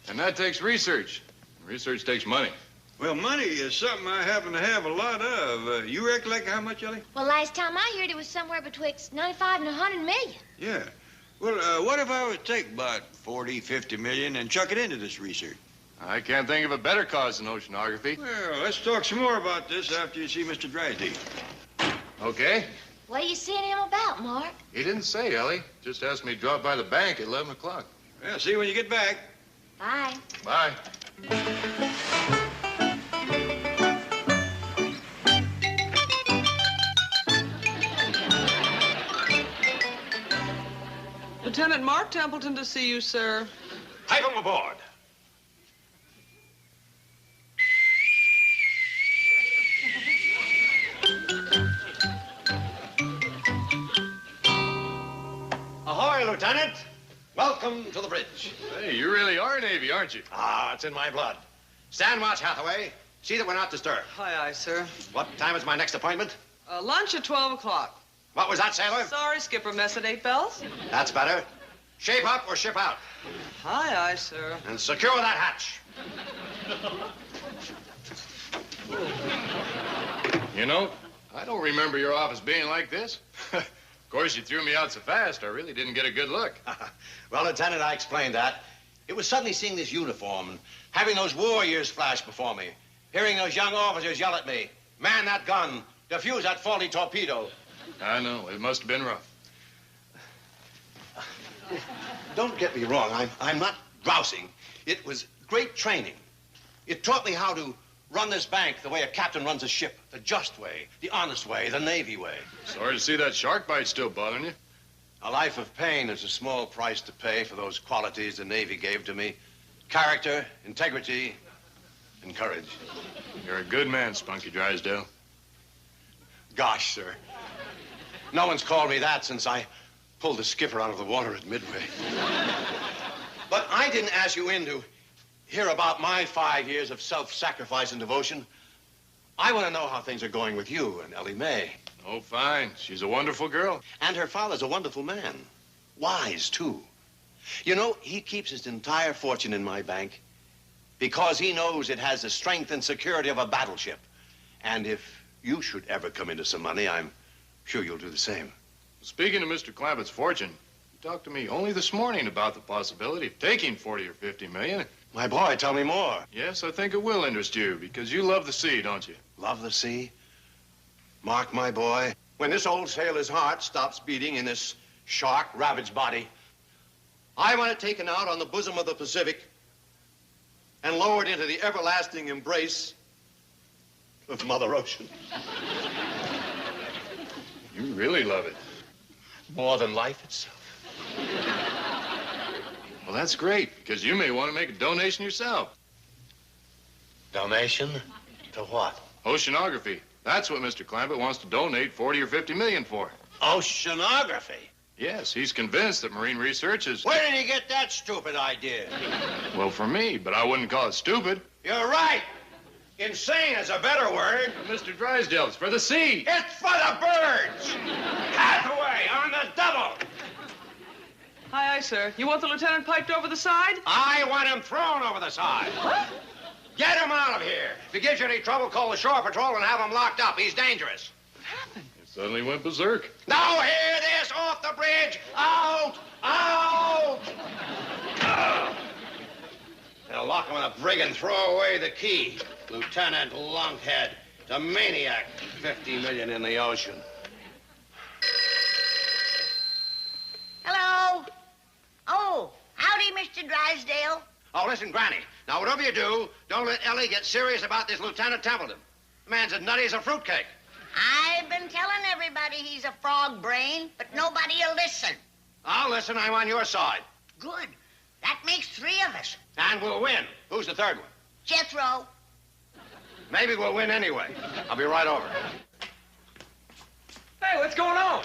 And that takes research. Research takes money. Well, money is something I happen to have a lot of. You recollect how much, Ellie? Well, last time I heard it was somewhere betwixt 95 and 100 million. Yeah. Well, what if I would take about 40, 50 million and chuck it into this research? I can't think of a better cause than oceanography. Well, let's talk some more about this after you see Mr. Drysdale. Okay. What are you seeing him about, Mark? He didn't say, Ellie. Just asked me to drop by the bank at 11 o'clock. Well, see you when you get back. Bye. Bye. Lieutenant Mark Templeton to see you, sir. Pipe him aboard. Ahoy, Lieutenant. Welcome to the bridge. Hey, you really are Navy, aren't you? Ah, it's in my blood. Stand watch, Hathaway. See that we're not disturbed. Aye, aye, sir. What time is my next appointment? Lunch at 12 o'clock. What was that, sailor? Sorry, Skipper. Mess at 8 bells. That's better. Shape up or ship out. Aye, aye, sir. And secure that hatch. You know, I don't remember your office being like this. Of course, you threw me out so fast, I really didn't get a good look. Well, Lieutenant, I explained that. It was suddenly seeing this uniform and having those war years flash before me, hearing those young officers yell at me, man that gun, defuse that faulty torpedo. I know, it must have been rough. Don't get me wrong, I'm not grousing. It was great training. It taught me how to run this bank the way a captain runs a ship, the just way, the honest way, the Navy way. Sorry to see that shark bite still bothering you. A life of pain is a small price to pay for those qualities the Navy gave to me. Character, integrity, and courage. You're a good man, Spunky Drysdale. Gosh, sir. No one's called me that since I pulled the skipper out of the water at Midway. But I didn't ask you in to hear about my 5 years of self-sacrifice and devotion. I want to know how things are going with you and Ellie Mae. Oh, fine. She's a wonderful girl. And her father's a wonderful man. Wise, too. You know, he keeps his entire fortune in my bank because he knows it has the strength and security of a battleship. And if you should ever come into some money, I'm sure you'll do the same. Speaking of Mr. Clampetts' fortune, he talked to me only this morning about the possibility of taking 40 or 50 million. My boy, tell me more. Yes, I think it will interest you because you love the sea, don't you? Love the sea? Mark, my boy, when this old sailor's heart stops beating in this shark-ravaged body, I want it taken out on the bosom of the Pacific and lowered into the everlasting embrace of Mother Ocean. You really love it. More than life itself. Well, that's great, because you may want to make a donation yourself. Donation? To what? Oceanography. That's what Mr. Clampett wants to donate 40 or 50 million for. Oceanography? Yes, he's convinced that marine research is... Where did he get that stupid idea? Well, for me, but I wouldn't call it stupid. You're right. Insane is a better word. Mr. Drysdale, it's for the sea. It's for the birds. Hathaway on the double. Aye, aye, sir. You want the lieutenant piped over the side? I want him thrown over the side. What? Get him out of here. If he gives you any trouble, call the shore patrol and have him locked up. He's dangerous. What happened? It suddenly went berserk. Now hear this, off the bridge. Out! Out! They'll lock him in a brig and throw away the key. Lieutenant Lunkhead. It's a maniac. 50 million in the ocean. Hello? Oh, howdy, Mr. Drysdale. Oh, listen, Granny. Now, whatever you do, don't let Ellie get serious about this Lieutenant Templeton. The man's as nutty as a fruitcake. I've been telling everybody he's a frog brain, but nobody'll listen. I'll listen. I'm on your side. Good. That makes 3 of us. And we'll win. Who's the third one? Jethro. Maybe we'll win anyway. I'll be right over. Hey, what's going on?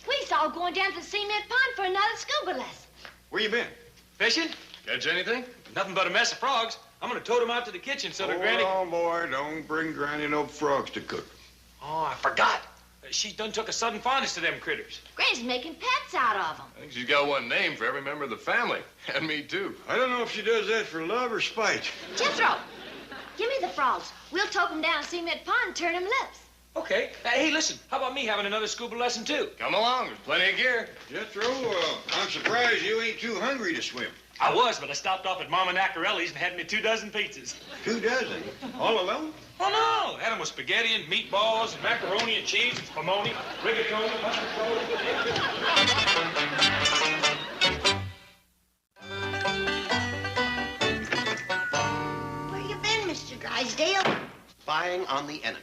We saw going down to the cement pond for another scuba lesson. Where you been? Fishing? Catch anything? Nothing but a mess of frogs. I'm gonna tote them out to the kitchen so that Granny... Oh, boy, don't bring Granny no frogs to cook. Oh, I forgot. She done took a sudden fondness to them critters. Granny's making pets out of them. I think she's got one name for every member of the family. And me, too. I don't know if she does that for love or spite. Jethro, give me the frogs. We'll tote them down cement pond and turn them loose. Okay. Hey, listen, how about me having another scuba lesson, too? Come along. There's plenty of gear. Jethro, I'm surprised you ain't too hungry to swim. I was, but I stopped off at Mama Nacarelli's and had me 2 dozen pizzas. 2 dozen? All alone? Oh, no. Had them with spaghetti and meatballs and macaroni and cheese and spumoni, rigatoni, Where you been, Mr. Drysdale? Spying on the enemy.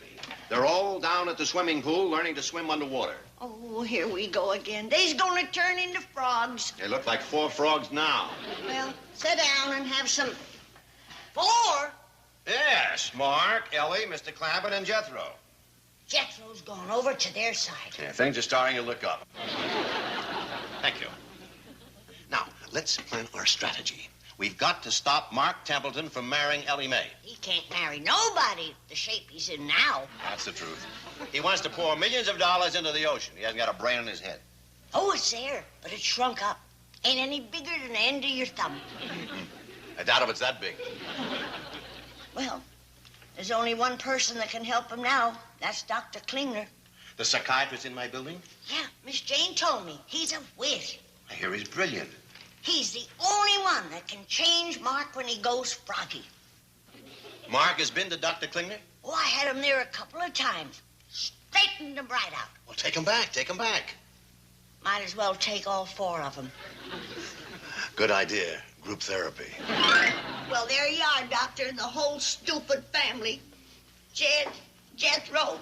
They're all down at the swimming pool learning to swim underwater. Oh, here we go again. They's gonna turn into frogs. They look like 4 frogs now. Well, sit down and have some... 4? Yes, Mark, Ellie, Mr. Clampett, and Jethro. Jethro's gone over to their side. Yeah, things are starting to look up. Thank you. Now, let's plan our strategy. We've got to stop Mark Templeton from marrying Ellie Mae. He can't marry nobody the shape he's in now. That's the truth. He wants to pour millions of dollars into the ocean. He hasn't got a brain in his head. Oh, it's there, but it's shrunk up. Ain't any bigger than the end of your thumb. I doubt if it's that big. Well, there's only one person that can help him now. That's Dr. Klingner. The psychiatrist in my building? Yeah, Miss Jane told me. He's a whiz. I hear he's brilliant. He's the only one that can change Mark when he goes froggy. Mark has been to Dr. Klingner? Oh, I had him there a couple of times. Straightened him right out. Well, take him back. Take him back. Might as well take all 4 of them. Good idea. Group therapy. Well, there you are, Doctor, and the whole stupid family. Jed, Jethro,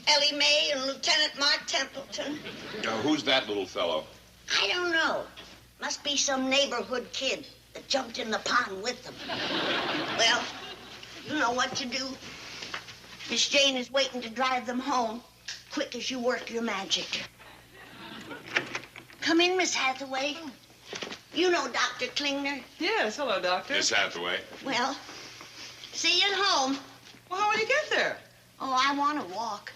Ellie Mae, and Lieutenant Mark Templeton. Now, who's that little fellow? I don't know. Must be some neighborhood kid that jumped in the pond with them. Well, you know what to do. Miss Jane is waiting to drive them home. Quick as you work your magic. Come in, Miss Hathaway. You know Dr. Klingner. Yes, hello, Doctor. Miss Hathaway. Well, see you at home. Well, how will you get there? Oh, I want to walk.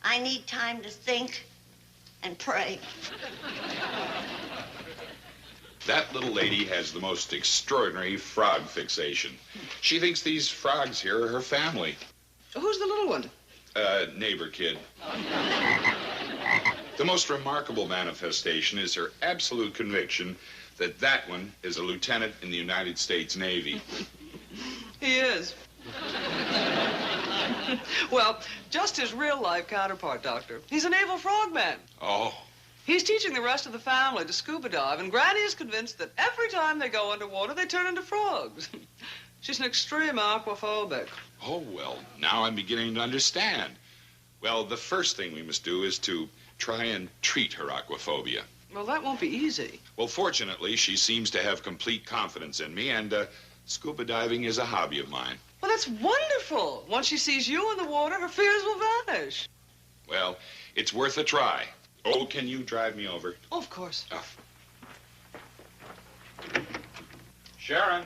I need time to think and pray. That little lady has the most extraordinary frog fixation. She thinks these frogs here are her family. Who's the little one? Neighbor kid. The most remarkable manifestation is her absolute conviction that that one is a lieutenant in the United States Navy. He is. Well, just his real-life counterpart, Doctor. He's a naval frogman. Oh. He's teaching the rest of the family to scuba dive, and Granny is convinced that every time they go underwater, they turn into frogs. She's an extreme aquaphobic. Oh, well, now I'm beginning to understand. Well, the first thing we must do is to try and treat her aquaphobia. Well, that won't be easy. Well, fortunately, she seems to have complete confidence in me, and scuba diving is a hobby of mine. Well, that's wonderful. Once she sees you in the water, her fears will vanish. Well, it's worth a try. Oh, can you drive me over? Oh, of course. Oh. Sharon,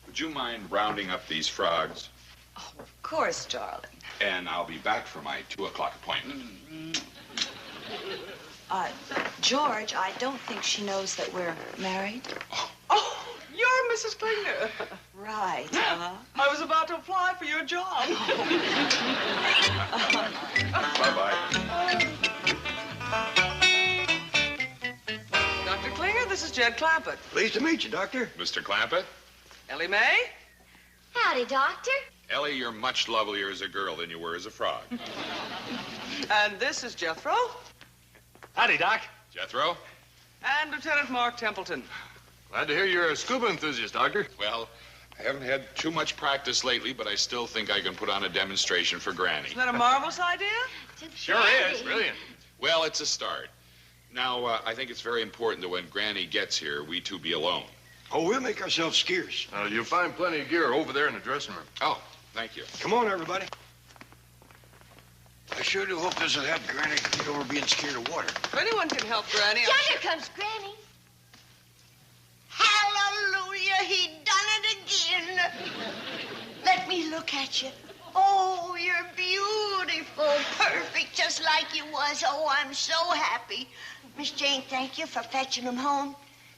would you mind rounding up these frogs? Oh, of course, darling. And I'll be back for my 2 o'clock appointment. George, I don't think she knows that we're married. Oh, you're Mrs. Klingner. Right, I was about to apply for your job. Bye-bye. Dr. Klinger, this is Jed Clampett. Pleased to meet you, Doctor. Mr. Clampett? Ellie Mae? Howdy, Doctor. Ellie, you're much lovelier as a girl than you were as a frog. And this is Jethro. Howdy, Doc. Jethro? And Lieutenant Mark Templeton. Glad to hear you're a scuba enthusiast, Doctor. Well, I haven't had too much practice lately, but I still think I can put on a demonstration for Granny. Isn't that a marvelous idea? Sure is. Brilliant. Well, it's a start. Now, I think it's very important that when Granny gets here, we two be alone. Oh, we'll make ourselves scarce. You'll find plenty of gear over there in the dressing room. Oh, thank you. Come on, everybody. I sure do hope this will help Granny get over being scared of water. If anyone can help Granny, Here comes Granny. Hallelujah, he done it again. Let me look at you. Oh, you're beautiful, perfect, just like you was. Oh, I'm so happy. Miss Jane, thank you for fetching him home.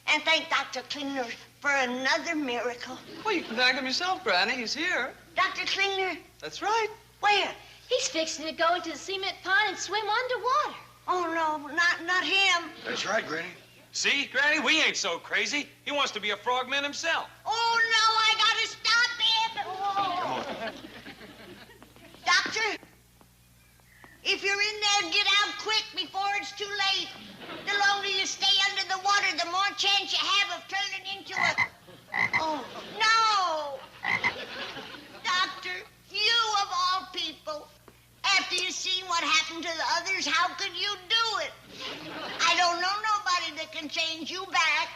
And thank Dr. Klingner for another miracle. well, you can thank him yourself, Granny. He's here. Dr. Klingner, That's right. where? He's fixing to go into the cement pond and swim underwater. Oh, no, not him. That's right, Granny. See, Granny, we ain't so crazy. He wants to be a frogman himself. Oh, no, I gotta stop him. Oh. Doctor, if you're in there, get out quick before it's too late. The longer you stay under the water, the more chance you have of turning into a... Oh, no! Doctor, you of all people, after you've seen what happened to the others, how could you do it? I don't know nobody that can change you back.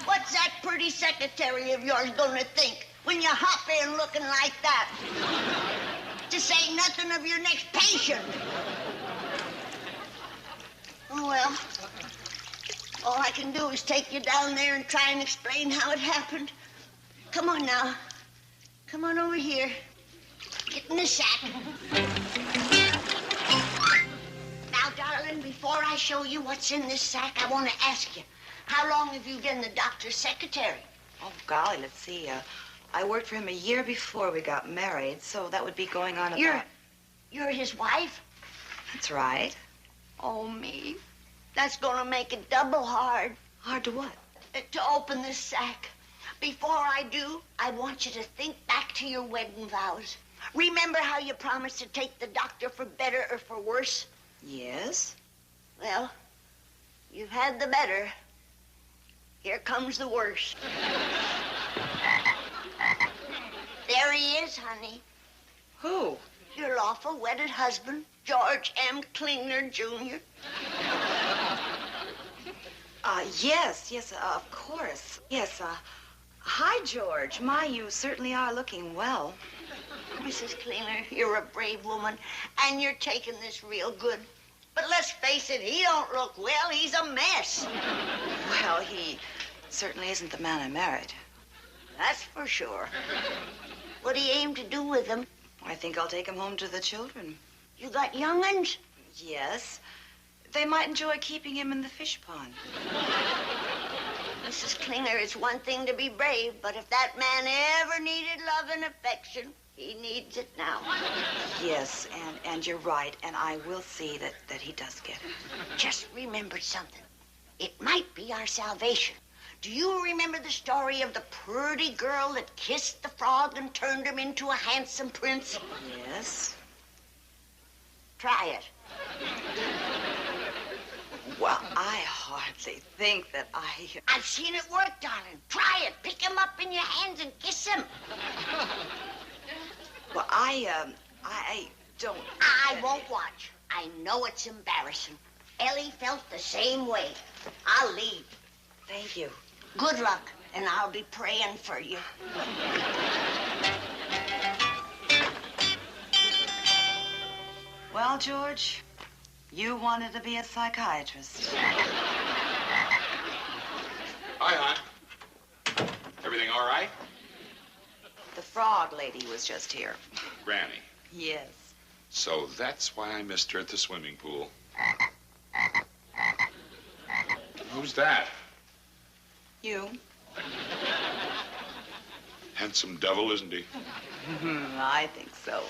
What's that pretty secretary of yours gonna think when you hop in looking like that? To say nothing of your next patient. Oh, well, all I can do is take you down there and try and explain how it happened. Come on now. Come on over here. Get in the sack. Now, darling, before I show you what's in this sack, I want to ask you, how long have you been the doctor's secretary? Oh, golly, let's see. I worked for him a year before we got married, so that would be going on about... You're his wife? That's right. Oh, me. That's gonna make it double hard. Hard to what? To open this sack. Before I do, I want you to think back to your wedding vows. Remember how you promised to take the doctor for better or for worse? Yes? Well, you've had the better. Here comes the worst. There he is, honey. Who? Your lawful wedded husband, George M. Klingner, Jr. Yes, of course. Yes, hi, George. My, you certainly are looking well. Mrs. Klingner, you're a brave woman, and you're taking this real good. But let's face it, he don't look well. He's a mess. Well, he certainly isn't the man I married. That's for sure. What do you aim to do with him? I think I'll take him home to the children. You got young'uns? Yes. They might enjoy keeping him in the fish pond. Mrs. Klingner, it's one thing to be brave, but if that man ever needed love and affection, he needs it now. Yes, and you're right, and I will see that he does get it. Just remember something. It might be our salvation. Do you remember the story of the pretty girl that kissed the frog and turned him into a handsome prince? Yes. Try it. Well, I hardly think that I've seen it work, darling. Try it. Pick him up in your hands and kiss him. Well, I don't... I won't watch. I know it's embarrassing. Ellie felt the same way. I'll leave. Thank you. Good luck, and I'll be praying for you. Well, George, you wanted to be a psychiatrist. Hi, hon. Everything all right? The frog lady was just here. Granny. Yes. So that's why I missed her at the swimming pool. Who's that? You? Handsome devil, isn't he? I think so.